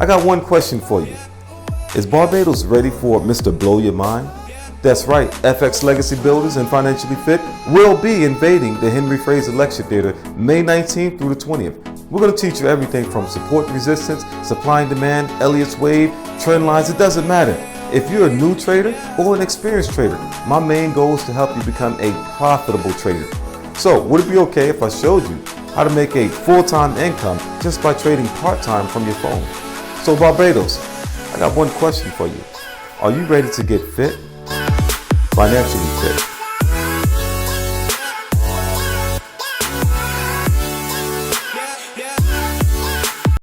I got one question for you. Is Barbados ready for Mr. Blow Your Mind? That's right, FX Legacy Builders and Financially Fit will be invading the Henry Fraser Lecture Theater May 19th through the 20th. We're going to teach you everything from support and resistance, supply and demand, Elliott's Wave, trend lines. It doesn't matter. If you're a new trader or an experienced trader, my main goal is to help you become a profitable trader. So would it be okay if I showed you how to make a full-time income just by trading part-time from your phone? So Barbados, I got one question for you. Are you ready to get fit? Financially fit.